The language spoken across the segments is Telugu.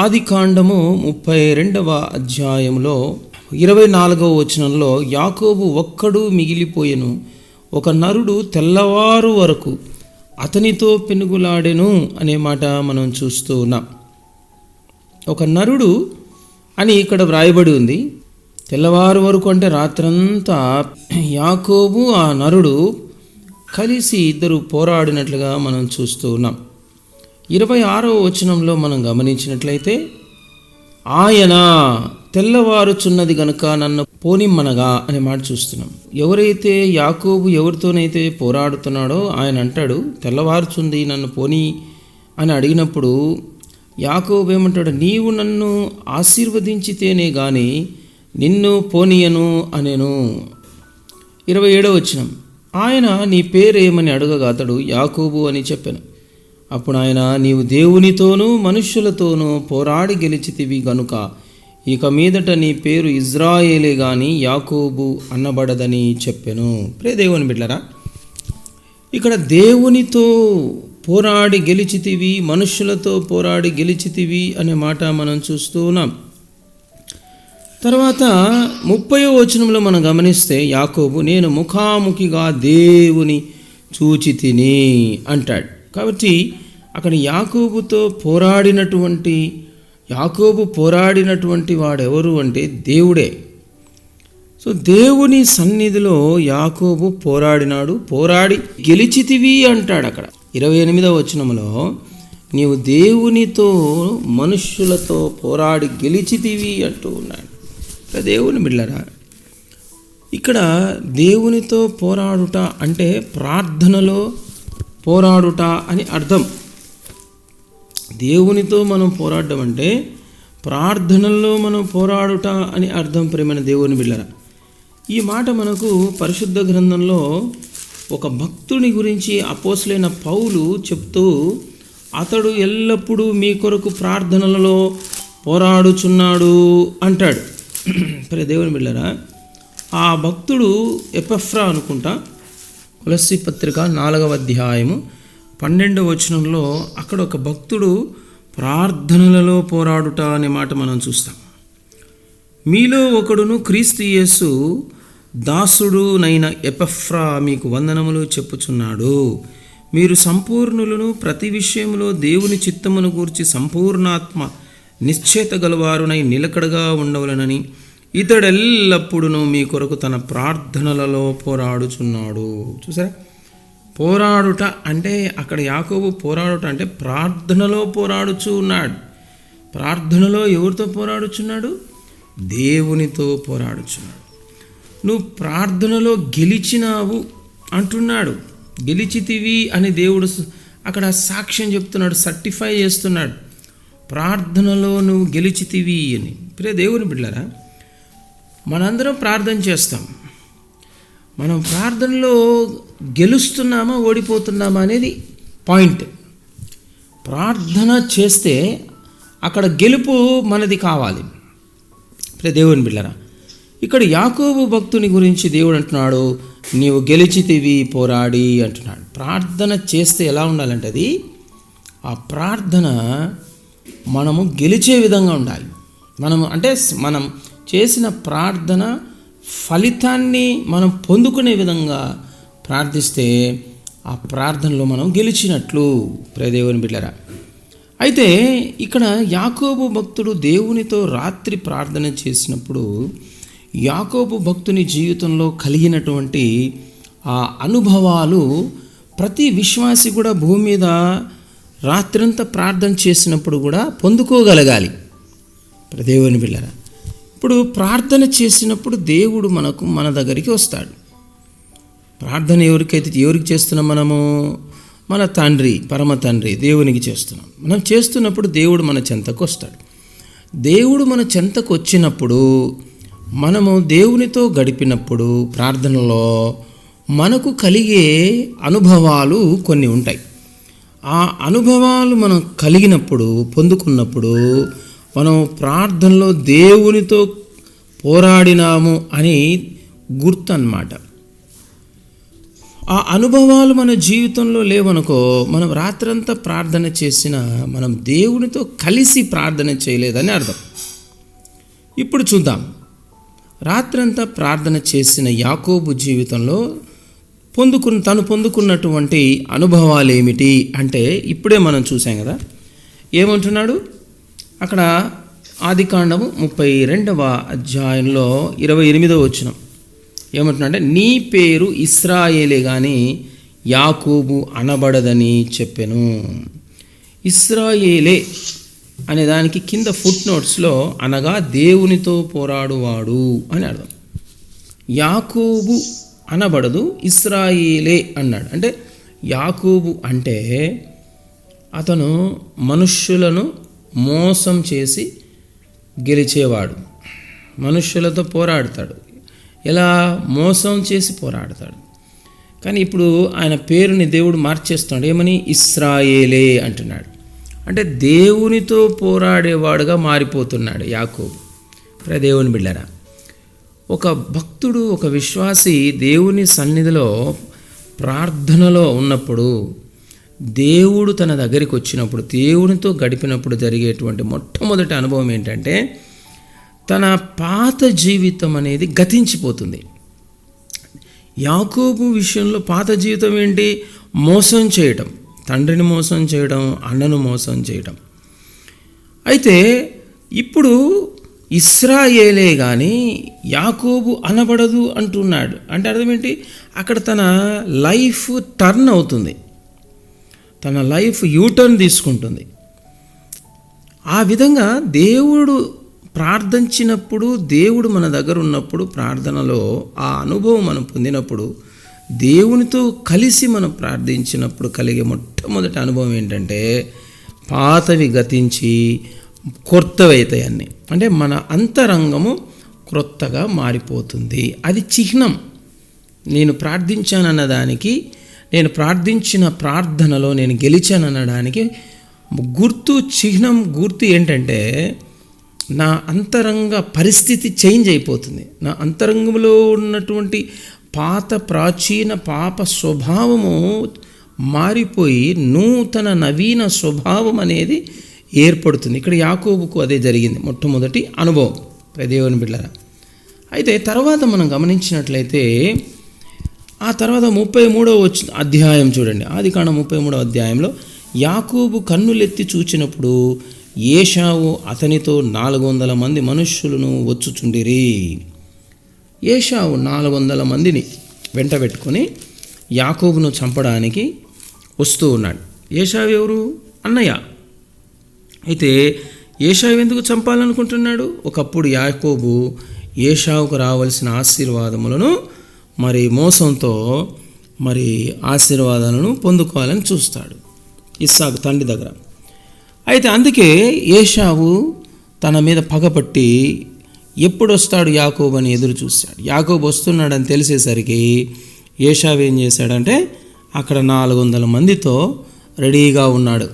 ఆదికాండము 32వ అధ్యాయంలో 24వ వచనంలో యాకోబు ఒక్కడు మిగిలిపోయెను, ఒక నరుడు తెల్లవారు వరకు అతనితో పెనుగులాడెను అనే మాట మనం చూస్తూ ఉన్నాం. ఒక నరుడు అని ఇక్కడ వ్రాయబడి ఉంది. తెల్లవారు వరకు అంటే రాత్రంతా యాకోబు ఆ నరుడు కలిసి ఇద్దరు పోరాడినట్లుగా మనం చూస్తూ ఉన్నాం. 26వ వచనంలో మనం గమనించినట్లయితే, ఆయన తెల్లవారుచున్నది గనుక నన్ను పోనిమ్మనగా అనే మాట చూస్తున్నాం. ఎవరైతే యాకోబు ఎవరితోనైతే పోరాడుతున్నాడో ఆయన అంటాడు, తెల్లవారుచుంది నన్ను పోని అని అడిగినప్పుడు యాకోబు ఏమంటాడు, నీవు నన్ను ఆశీర్వదించితేనే గాని నిన్ను పోనీయను అనేను. 27వ వచనం, ఆయన నీ పేరేమని అడగగా అతడు యాకోబు అని చెప్పాను. అప్పుడు ఆయన, నీవు దేవునితోనూ మనుష్యులతోనూ పోరాడి గెలిచితివి గనుక ఇక మీదట నీ పేరు ఇజ్రాయేలే గాని యాకోబు అన్నబడదని చెప్పెను. ప్రియ దేవుని బిడ్డలారా, ఇక్కడ దేవునితో పోరాడి గెలిచితివి, మనుష్యులతో పోరాడి గెలిచితివి అనే మాట మనం చూస్తూ ఉన్నాం. తర్వాత 30వ వచనంలో మనం గమనిస్తే యాకోబు, నేను ముఖాముఖిగా దేవుని చూచి తిని అంటాడు. కాబట్టి అక్కడ యాకోబు పోరాడినటువంటి వాడెవరు అంటే దేవుడే. సో దేవుని సన్నిధిలో యాకోబు పోరాడినాడు, పోరాడి గెలిచితివి అంటాడు. అక్కడ 28వ వచనంలో నీవు దేవునితో మనుష్యులతో పోరాడి గెలిచితివి అంటూ ఉన్నాడు. దేవుని బిడ్డలారా, ఇక్కడ దేవునితో పోరాడుట అంటే ప్రార్థనలో పోరాడుట అని అర్థం. దేవునితో మనం పోరాడడం అంటే ప్రార్థనల్లో మనం పోరాడుట అని అర్థం. ప్రేమైన దేవుని బిడ్డలారా, ఈ మాట మనకు పరిశుద్ధ గ్రంథంలో ఒక భక్తుని గురించి అపోస్తలుడైన పౌలు చెప్తూ, అతడు ఎల్లప్పుడూ మీ కొరకు ప్రార్థనలలో పోరాడుచున్నాడు అంటాడు. దేవుని బిడ్డలారా, ఆ భక్తుడు ఎపఫ్రా అనుకుంటా. కొలస్సీ పత్రిక 4వ అధ్యాయము 12వ వచనంలో అక్కడ ఒక భక్తుడు ప్రార్థనలలో పోరాడుట అనే మాట మనం చూస్తాం. మీలో ఒకడును క్రీస్తు యేసు దాసుడునైన ఎపఫ్రా మీకు వందనములు చెప్పుచున్నాడు. మీరు సంపూర్ణులను, ప్రతి విషయంలో దేవుని చిత్తమును గూర్చి సంపూర్ణాత్మ నిశ్చయిత గలవారునై నిలకడగా ఉండవలనని ఇతడెల్లప్పుడూ మీ కొరకు తన ప్రార్థనలలో పోరాడుచున్నాడు. చూసారా, పోరాడుట అంటే అక్కడ యాకోబు పోరాడుట అంటే ప్రార్థనలో పోరాడుచు ఉన్నాడు. ప్రార్థనలో ఎవరితో పోరాడుచున్నాడు? దేవునితో పోరాడుచున్నాడు. నువ్వు ప్రార్థనలో గెలిచినావు అంటున్నాడు. గెలిచితివి అని దేవుడు అక్కడ సాక్ష్యం చెప్తున్నాడు, సర్టిఫై చేస్తున్నాడు. ప్రార్థనలో నువ్వు గెలిచితివి అని. ప్రియ దేవుని బిడ్డలారా, మనందరం ప్రార్థన చేస్తాం. మనం ప్రార్థనలో గెలుస్తున్నామా ఓడిపోతున్నామా అనేది పాయింట్. ప్రార్థన చేస్తే అక్కడ గెలుపు మనది కావాలి. దేవుని బిడ్డలారా, ఇక్కడ యాకోబు భక్తుని గురించి దేవుడు అంటున్నాడు, నీవు గెలిచితివి పోరాడి అంటున్నాడు. ప్రార్థన చేస్తే ఎలా ఉండాలంటే అది ఆ ప్రార్థన మనము గెలిచే విధంగా ఉండాలి. మనం చేసిన ప్రార్థన ఫలితాన్ని మనం పొందుకునే విధంగా ప్రార్థిస్తే ఆ ప్రార్థనలో మనం గెలిచినట్లు. దేవుని బిడ్డలారా, అయితే ఇక్కడ యాకోబు భక్తుడు దేవునితో రాత్రి ప్రార్థన చేసినప్పుడు యాకోబు భక్తుని జీవితంలో కలిగినటువంటి ఆ అనుభవాలు ప్రతి విశ్వాసి కూడా భూమి మీద రాత్రంతా ప్రార్థన చేసినప్పుడు కూడా పొందుకోగలగాలి. దేవుని బిడ్డలారా, ఇప్పుడు ప్రార్థన చేసినప్పుడు దేవుడు మన దగ్గరికి వస్తాడు. ప్రార్థన ఎవరికి చేస్తున్నాం? మనము మన తండ్రి, పరమ తండ్రి దేవునికి చేస్తున్నాం. మనం చేస్తున్నప్పుడు దేవుడు మన చెంతకు వస్తాడు. దేవుడు మన చెంతకు వచ్చినప్పుడు మనము దేవునితో గడిపినప్పుడు ప్రార్థనలో మనకు కలిగే అనుభవాలు కొన్ని ఉంటాయి. ఆ అనుభవాలు మనం కలిగినప్పుడు, పొందుకున్నప్పుడు మనం ప్రార్థనలో దేవునితో పోరాడినాము అని గుర్తు అన్నమాట. ఆ అనుభవాలు మన జీవితంలో లేవనుకో, మనం రాత్రంతా ప్రార్థన చేసినా మనం దేవునితో కలిసి ప్రార్థన చేయలేదని అర్థం. ఇప్పుడు చూద్దాం, రాత్రంతా ప్రార్థన చేసిన యాకోబు జీవితంలో తను పొందుకున్నటువంటి అనుభవాలు ఏమిటి అంటే ఇప్పుడే మనం చూసాం కదా. ఏమంటున్నాడు అక్కడ? ఆదికాండము 32వ అధ్యాయంలో 28వ వచనం ఏమంటున్నాడంటే, నీ పేరు ఇశ్రాయేలే గాని యాకోబు అనబడదని చెప్పెను. ఇశ్రాయేలే అనే దానికి కింద ఫుట్ నోట్స్లో అనగా దేవునితో పోరాడువాడు అని అర్థం. యాకోబు అనబడదు, ఇశ్రాయేలే అన్నాడు. అంటే యాకోబు అంటే అతను మనుష్యులను మోసం చేసి గెలిచేవాడు, మనుష్యులతో పోరాడతాడు. ఎలా? మోసం చేసి పోరాడతాడు. కానీ ఇప్పుడు ఆయన పేరుని దేవుడు మార్చేస్తున్నాడు. ఏమని? ఇశ్రాయేలే అంటున్నాడు. అంటే దేవునితో పోరాడేవాడుగా మారిపోతున్నాడు యాకోబు. దేవుని బిడ్డరా, ఒక భక్తుడు, ఒక విశ్వాసి దేవుని సన్నిధిలో ప్రార్థనలో ఉన్నప్పుడు, దేవుడు తన దగ్గరికి వచ్చినప్పుడు, దేవునితో గడిపినప్పుడు జరిగేటువంటి మొట్టమొదటి అనుభవం ఏంటంటే తన పాత జీవితం అనేది గతించిపోతుంది. యాకోబు విషయంలో పాత జీవితం ఏంటి? మోసం చేయటం, తండ్రిని మోసం చేయడం, అన్నను మోసం చేయడం. అయితే ఇప్పుడు ఇశ్రాయేలే కానీ యాకోబు అనబడదు అంటున్నాడు. అంటే అర్థం ఏంటి? అక్కడ తన లైఫ్ టర్న్ అవుతుంది, తన లైఫ్ యూటర్న్ తీసుకుంటుంది. ఆ విధంగా దేవుడు ప్రార్థించినప్పుడు, దేవుడు మన దగ్గర ఉన్నప్పుడు, ప్రార్థనలో ఆ అనుభవం మనం పొందినప్పుడు, దేవునితో కలిసి మనం ప్రార్థించినప్పుడు కలిగే మొట్టమొదటి అనుభవం ఏంటంటే పాతవి గతించి కొత్తవైతాయి అన్నీ. అంటే మన అంతరంగము క్రొత్తగా మారిపోతుంది. అది చిహ్నం. నేను ప్రార్థించానన్నదానికి, నేను ప్రార్థించిన ప్రార్థనలో నేను గెలిచాననడానికి గుర్తు, చిహ్నం, గుర్తు ఏంటంటే నా అంతరంగ పరిస్థితి చేంజ్ అయిపోతుంది. నా అంతరంగంలో ఉన్నటువంటి పాత ప్రాచీన పాప స్వభావము మారిపోయి నూతన నవీన స్వభావం అనేది ఏర్పడుతుంది. ఇక్కడ యాకోబుకు అదే జరిగింది, మొట్టమొదటి అనుభవం. దేవుని బిడ్డలారా, అయితే తర్వాత మనం గమనించినట్లయితే ఆ తర్వాత 33వ అధ్యాయం చూడండి. ఆదికాండం 33వ అధ్యాయంలో యాకోబు కన్నులెత్తి చూచినప్పుడు ఏశావు అతనితో 400 మంది మనుష్యులను వచ్చుచుండిరి. ఏశావు 400 మందిని వెంట పెట్టుకొని యాకోబును చంపడానికి వస్తూ ఉన్నాడు. ఏశావు ఎవరు? అన్నయ్య. అయితే ఏశావు ఎందుకు చంపాలనుకుంటున్నాడు? ఒకప్పుడు యాకోబు ఏశావుకు రావాల్సిన ఆశీర్వాదములను మరి మోసంతో మరి ఆశీర్వాదాలను పొందుకోవాలని చూస్తాడు ఇస్సాకు తండ్రి దగ్గర. అయితే అందుకే ఏశావు తన మీద పగపట్టి ఎప్పుడు వస్తాడు యాకోబు అని ఎదురు చూశాడు. యాకోబు వస్తున్నాడని తెలిసేసరికి ఏశావు ఏం చేశాడంటే అక్కడ 400 మందితో రెడీగా ఉన్నాడు,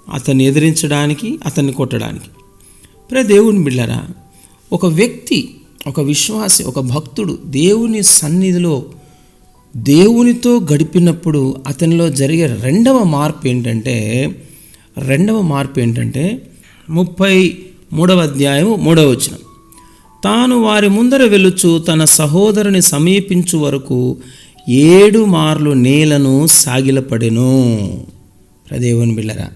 అతన్ని ఎదిరించడానికి, అతన్ని కొట్టడానికి. దేవుని బిడ్డలారా, ఒక వ్యక్తి, ఒక విశ్వాసి, ఒక భక్తుడు దేవుని సన్నిధిలో దేవునితో గడిపినప్పుడు అతనిలో జరిగే రెండవ మార్పు ఏంటంటే 33వ అధ్యాయం 3వ వచనం, తాను వారి ముందర వెలుచు తన సహోదరుని సమీపించు వరకు 7 మార్లు నేలను సాగిలపడెను. దేవుని బిడ్డలారా,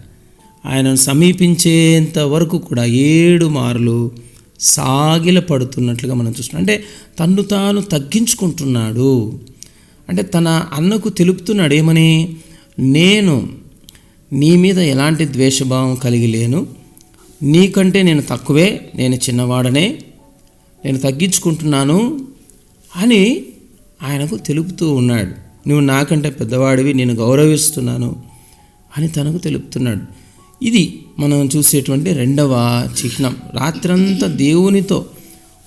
ఆయనను సమీపించేంత వరకు కూడా 7 మార్లు సాగిల పడుతున్నట్లుగా మనం చూస్తున్నాం. అంటే తన్ను తాను తగ్గించుకుంటున్నాడు. అంటే తన అన్నకు తెలుపుతున్నాడు ఏమని? నేను నీ మీద ఎలాంటి ద్వేషభావం కలిగి లేను, నీకంటే నేను తక్కువే, నేను చిన్నవాడనే, నేను తగ్గించుకుంటున్నాను అని ఆయనకు తెలుపుతూ ఉన్నాడు. నువ్వు నాకంటే పెద్దవాడివి, నేను గౌరవిస్తున్నాను అని తనకు తెలుపుతున్నాడు. ఇది మనం చూసేటువంటి రెండవ చిహ్నం. రాత్రంతా దేవునితో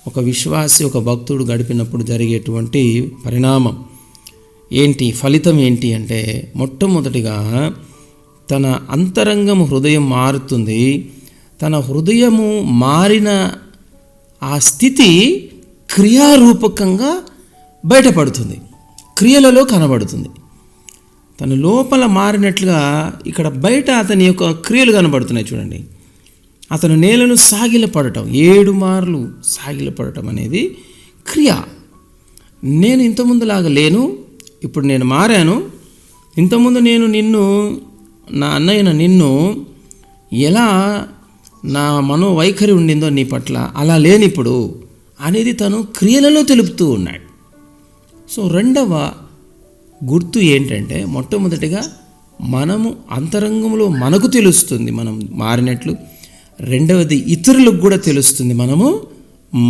ఒక విశ్వాసి, ఒక భక్తుడు గడిపినప్పుడు జరిగేటువంటి పరిణామం. ఫలితం ఏంటి అంటే, మొట్టమొదటిగా తన అంతరంగము హృదయం మారుతుంది. తన హృదయము మారిన ఆ స్థితి క్రియారూపకంగా బయటపడుతుంది, క్రియలలో కనబడుతుంది. తన లోపల మారినట్లుగా ఇక్కడ బయట అతని యొక్క క్రియలు కనబడుతున్నాయి. చూడండి, అతను నేలను సాగిలపడటం, 7 మార్లు సాగిలపడటం అనేది క్రియ. నేను ఇంతకుముందులాగా లేను, ఇప్పుడు నేను మారాను. ఇంతకుముందు నేను నా అన్నయ్యన నిన్ను ఎలా నా మనోవైఖరి ఉండిందో నీ పట్ల, అలా లేనిప్పుడు అనేది తను క్రియలలో తెలుపుతూ ఉన్నాడు. సో రెండవ గుర్తు ఏంటంటే, మొట్టమొదటిగా మనము అంతరంగంలో మనకు తెలుస్తుంది మనం మారినట్లు. రెండవది ఇతరులకు కూడా తెలుస్తుంది మనము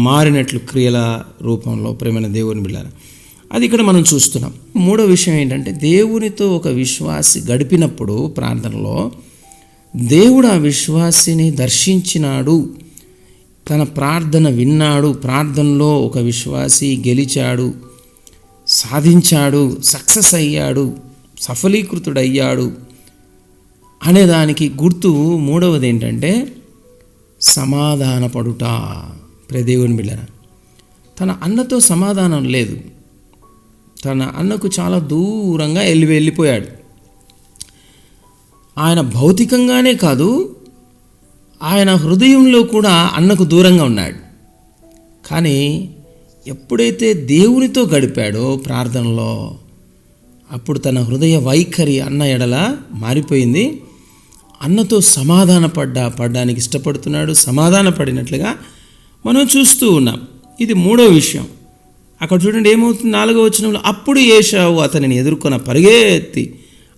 మారినట్లు క్రియల రూపంలో. ప్రేమైన దేవుని బిడ్డలారా, అది ఇక్కడ మనం చూస్తున్నాం. మూడో విషయం ఏంటంటే, దేవునితో ఒక విశ్వాసి గడిపినప్పుడు ప్రార్థనలో దేవుడు ఆ విశ్వాసిని దర్శించినాడు, తన ప్రార్థన విన్నాడు, ప్రార్థనలో ఒక విశ్వాసి గెలిచాడు, సాధించాడు, సక్సెస్ అయ్యాడు, సఫలీకృతుడయ్యాడు అనేదానికి గుర్తు మూడవది ఏంటంటే సమాధానపడుట. దేవుని బిడ్డలారా, తన అన్నతో సమాధానం లేదు. తన అన్నకు చాలా దూరంగా వెళ్ళిపోయాడు. ఆయన భౌతికంగానే కాదు, ఆయన హృదయంలో కూడా అన్నకు దూరంగా ఉన్నాడు. కానీ ఎప్పుడైతే దేవునితో గడిపాడో ప్రార్థనలో, అప్పుడు తన వైఖరి అన్న ఎడల మారిపోయింది. అన్నతో పడడానికి ఇష్టపడుతున్నాడు, సమాధానపడినట్లుగా మనం చూస్తూ ఉన్నాం. ఇది మూడో విషయం. అక్కడ చూడండి ఏమవుతుంది, 4వ వచనంలో, అప్పుడు ఏశావు అతనిని ఎదుర్కొన్న పరిగెత్తి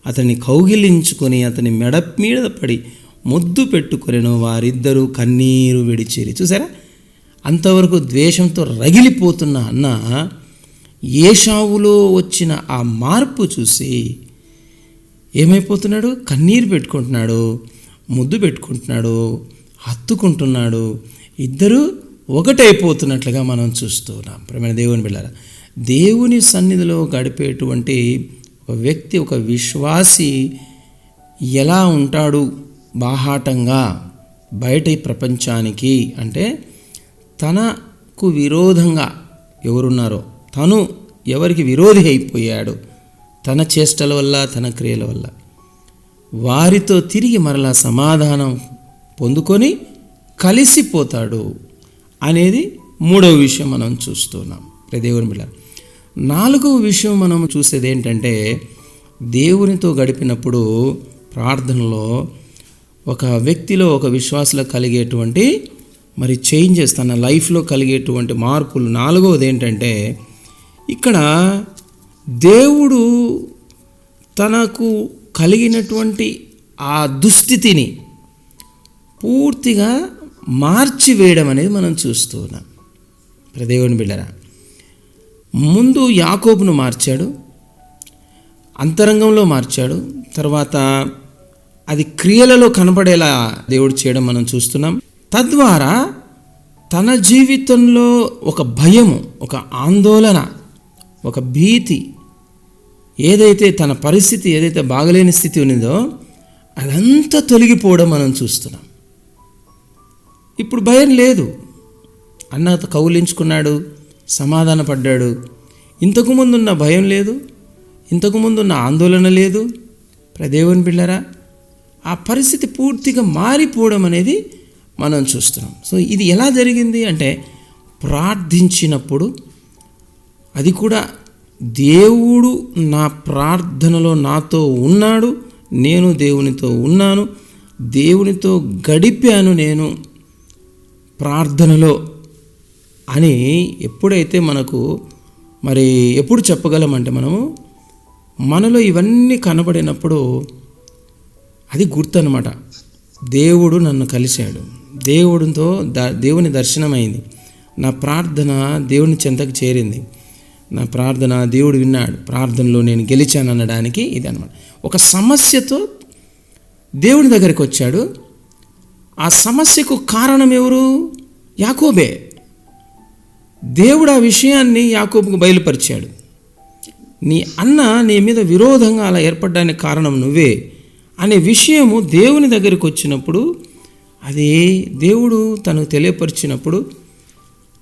అతన్ని కౌగిలించుకొని అతని మెడ మీద పడి ముద్దు పెట్టుకొనెను. వారిద్దరూ కన్నీరు విడిచిరి. చూసారా, అంతవరకు ద్వేషంతో రగిలిపోతున్న అన్న ఏశావులో వచ్చిన ఆ మార్పు చూసి ఏమైపోతున్నాడు, కన్నీరు పెట్టుకుంటున్నాడు, ముద్దు పెట్టుకుంటున్నాడు, హత్తుకుంటున్నాడు. ఇద్దరు ఒకటైపోతున్నట్లుగా మనం చూస్తూ ఉన్నాం. ప్రేమైన దేవుని బిడ్డలారా, దేవుని సన్నిధిలో గడిపేటువంటి ఒక వ్యక్తి, ఒక విశ్వాసి ఎలా ఉంటాడు బాహాటంగా బయట ప్రపంచానికి అంటే, తనకు విరోధంగా ఎవరున్నారో, తను ఎవరికి విరోధి అయిపోయాడు తన చేష్టల వల్ల, తన క్రియల వల్ల, వారితో తిరిగి మరలా సమాధానం పొందుకొని కలిసిపోతాడు అనేది మూడవ విషయం మనం చూస్తున్నాం. దేవుని బిడ్డలారా, 4వ విషయం మనం చూసేది ఏంటంటే, దేవునితో గడిపినప్పుడు ప్రార్థనలో ఒక వ్యక్తిలో, ఒక విశ్వాసలో కలిగేటువంటి చేంజెస్, తన లైఫ్లో కలిగేటువంటి మార్పులు. 4వది ఏంటంటే, ఇక్కడ దేవుడు తనకు కలిగినటువంటి ఆ దుస్థితిని పూర్తిగా మార్చివేయడం అనేది మనం చూస్తూ ఉన్నాం. దేవుని బిడ్డలారా, ముందు యాకోబును మార్చాడు, అంతరంగంలో మార్చాడు, తర్వాత అది క్రియలలో కనపడేలా దేవుడు చేయడం మనం చూస్తున్నాం. తద్వారా తన జీవితంలో ఒక భయము, ఒక ఆందోళన, ఒక భీతి, ఏదైతే తన పరిస్థితి ఏదైతే బాగలేని స్థితి ఉన్నదో అదంతా తొలగిపోవడం మనం చూస్తున్నాం. ఇప్పుడు భయం లేదు, అన్న కౌలించుకున్నాడు, సమాధానపడ్డాడు. ఇంతకుముందున్న భయం లేదు, ఇంతకుముందున్న ఆందోళన లేదు. దేవుని బిడ్డలారా, ఆ పరిస్థితి పూర్తిగా మారిపోవడం అనేది మనం చూస్తున్నాం. సో ఇది ఎలా జరిగింది అంటే, ప్రార్థించినప్పుడు, అది కూడా దేవుడు నా ప్రార్థనలో నాతో ఉన్నాడు, నేను దేవునితో ఉన్నాను, దేవునితో గడిపాను నేను ప్రార్థనలో అని ఎప్పుడైతే మనకు ఎప్పుడు చెప్పగలమంటే, మనలో ఇవన్నీ కనబడినప్పుడు అది గుర్తు అన్నమాట. దేవుడు నన్ను కలిశాడు, దేవుని దర్శనమైంది, నా ప్రార్థన దేవుని చెంతకు చేరింది, నా ప్రార్థన దేవుడు విన్నాడు, ప్రార్థనలో నేను గెలిచాను అనడానికి ఇది అన్నమాట. ఒక సమస్యతో దేవుని దగ్గరికి వచ్చాడు. ఆ సమస్యకు కారణం ఎవరు? యాకోబే. దేవుడు ఆ విషయాన్ని యాకోబుకు బయలుపరిచాడు. నీ అన్న నీ మీద విరోధంగా అలా ఏర్పడడానికి కారణం నువ్వే అనే విషయము దేవుని దగ్గరికి వచ్చినప్పుడు, అది దేవుడు తనకు తెలియపరిచినప్పుడు,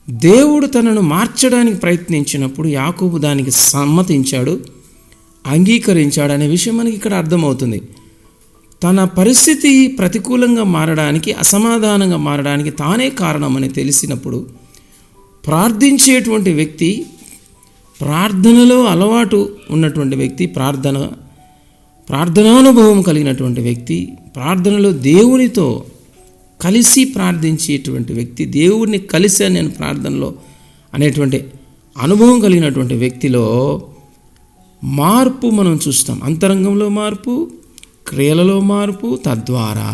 దేవుడు తనను మార్చడానికి ప్రయత్నించినప్పుడు యాకోబు దానికి సమ్మతించాడు, అంగీకరించాడు అనే విషయం మనకి ఇక్కడ అర్థమవుతుంది. తన పరిస్థితి ప్రతికూలంగా మారడానికి, అసమాధానంగా మారడానికి తానే కారణమని తెలిసినప్పుడు ప్రార్థించేటువంటి వ్యక్తి, ప్రార్థనలో అలవాటు ఉన్నటువంటి వ్యక్తి, ప్రార్థనానుభవం కలిగినటువంటి వ్యక్తి, ప్రార్థనలో దేవునితో కలిసి ప్రార్థించేటువంటి వ్యక్తి, దేవుడిని కలిసి నేను ప్రార్థనలో అనేటువంటి అనుభవం కలిగినటువంటి వ్యక్తిలో మార్పు మనం చూస్తాం. అంతరంగంలో మార్పు, క్రియలలో మార్పు, తద్వారా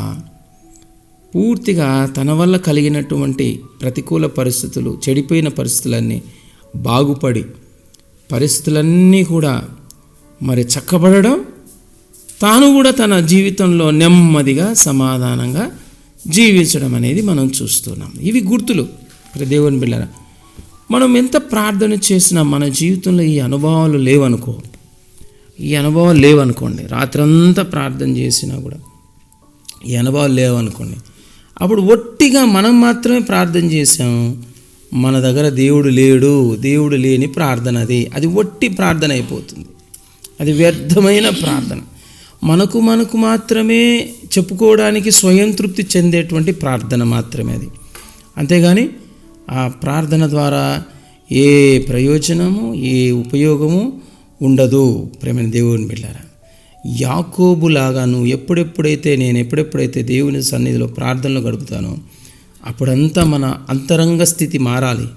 పూర్తిగా తన వల్ల కలిగినటువంటి ప్రతికూల పరిస్థితులు, చెడిపోయిన పరిస్థితులన్నీ బాగుపడి పరిస్థితులన్నీ కూడా మరి చక్కబడడం, తాను కూడా తన జీవితంలో నెమ్మదిగా సమాధానంగా జీవించడం అనేది మనం చూస్తున్నాం. ఇవి గుర్తులు. దేవుని బిడ్డలారా, మనం ఎంత ప్రార్థన చేసినా మన జీవితంలో ఈ అనుభవాలు లేవనుకోండి, రాత్రంతా ప్రార్థన చేసినా కూడా ఈ అనుభవాలు లేవనుకోండి, అప్పుడు ఒట్టిగా మనం మాత్రమే ప్రార్థన చేసాం, మన దగ్గర దేవుడు లేడు, దేవుడు లేని ప్రార్థన అది ఒట్టి ప్రార్థన అయిపోతుంది. అది వ్యర్థమైన ప్రార్థన, మనకు మాత్రమే చెప్పుకోవడానికి స్వయం తృప్తి చెందేటువంటి ప్రార్థన మాత్రమే అది. అంతేగాని ఆ ప్రార్థన ద్వారా ఏ ప్రయోజనము, ఏ ఉపయోగము ఉండదు. ప్రేమైన దేవుని బిడ్డలారా, యాకోబులాగా నువ్వు ఎప్పుడెప్పుడైతే దేవుని సన్నిధిలో ప్రార్థనలు గడుపుతానో అప్పుడంతా మన అంతరంగ స్థితి మారాలి.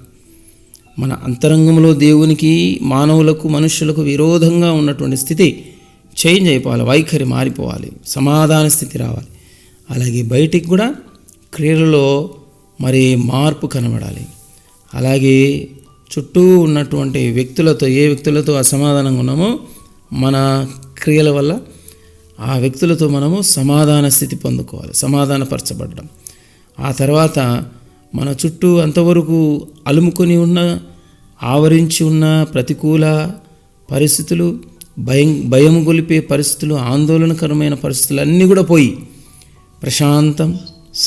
మన అంతరంగంలో దేవునికి, మానవులకు, మనుషులకు విరోధంగా ఉన్నటువంటి స్థితి చేంజ్ అయిపోవాలి, వైఖరి మారిపోవాలి, సమాధాన స్థితి రావాలి. అలాగే బయటికి కూడా క్రియలలో మరి మార్పు కనబడాలి. అలాగే చుట్టూ ఉన్నటువంటి ఏ వ్యక్తులతో అసమాధానంగా ఉన్నామో మన క్రియల వల్ల ఆ వ్యక్తులతో మనము సమాధాన స్థితి పొందుకోవాలి, సమాధానపరచబడడం. ఆ తర్వాత మన చుట్టూ అంతవరకు అలుముకొని ఉన్న, ఆవరించి ఉన్న ప్రతికూల పరిస్థితులు, భయం గొలిపే పరిస్థితులు, ఆందోళనకరమైన పరిస్థితులు అన్నీ కూడా పోయి ప్రశాంతం,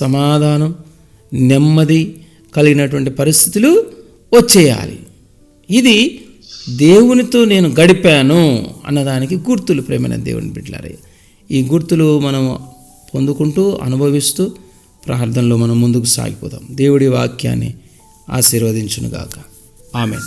సమాధానం, నెమ్మది కలిగినటువంటి పరిస్థితులు వచ్చేయాలి. ఇది దేవునితో నేను గడిపాను అన్నదానికి గుర్తులు. ప్రేమైన దేవుని బిడ్డలారా, ఈ గుర్తులు మనం పొందుకుంటూ, అనుభవిస్తూ ప్రార్థనలో మనం ముందుకు సాగిపోదాం. దేవుడి వాక్యాన్ని ఆశీర్వదించునుగాక. ఆమేన్.